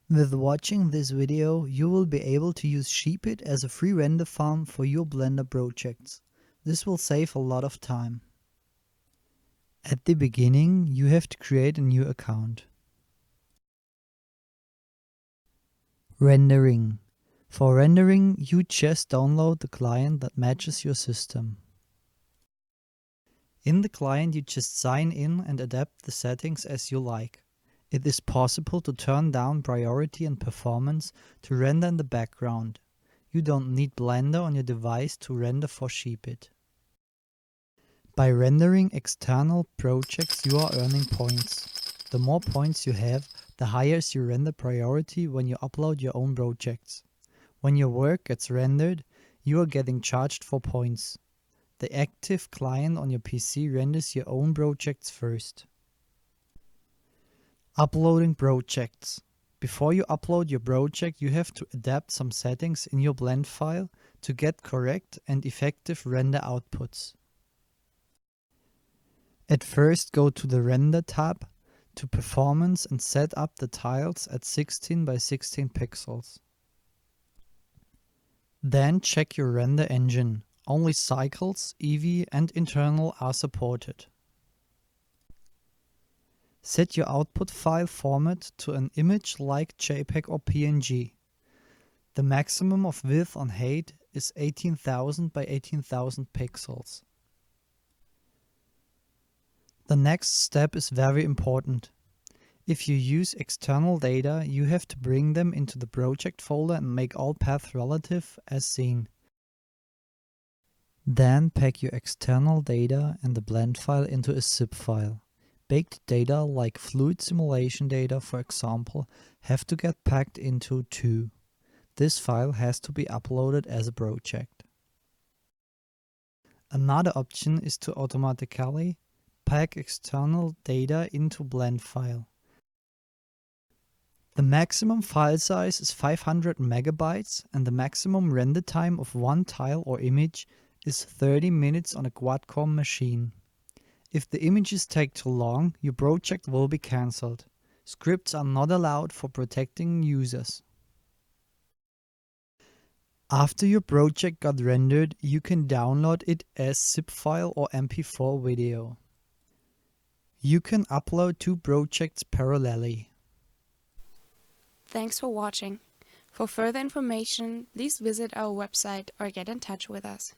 With watching this video, you will be able to use SheepIt as a free render farm for your Blender projects. This will save a lot of time. At the beginning, you have to create a new account. Rendering. For rendering, you just download the client that matches your system. In the client, you just sign in and adapt the settings as you like. It is possible to turn down priority and performance to render in the background. You don't need Blender on your device to render for SheepIt. By rendering external projects, you are earning points. The more points you have, the higher is your render priority when you upload your own projects. When your work gets rendered, you are getting charged for points. The active client on your PC renders your own projects first. Uploading projects. Before you upload your project, you have to adapt some settings in your blend file to get correct and effective render outputs. At first, go to the Render tab, to Performance, and set up the tiles at 16 by 16 pixels. Then check your render engine. Only cycles, Eevee, and internal are supported. Set your output file format to an image like JPEG or PNG. The maximum of width on height is 18,000 by 18,000 pixels. The next step is very important. If you use external data, you have to bring them into the project folder and make all paths relative as seen. Then pack your external data and the blend file into a zip file. Baked data like fluid simulation data, for example, have to get packed into too. This file has to be uploaded as a project. Another option is to automatically pack external data into blend file. The maximum file size is 500 megabytes and the maximum render time of one tile or image is 30 minutes on a quad-core machine. If the images take too long, your project will be cancelled. Scripts are not allowed for protecting users. After your project got rendered, you can download it as zip file or MP4 video. You can upload two projects parallelly. Thanks for watching. For further information, please visit our website or get in touch with us.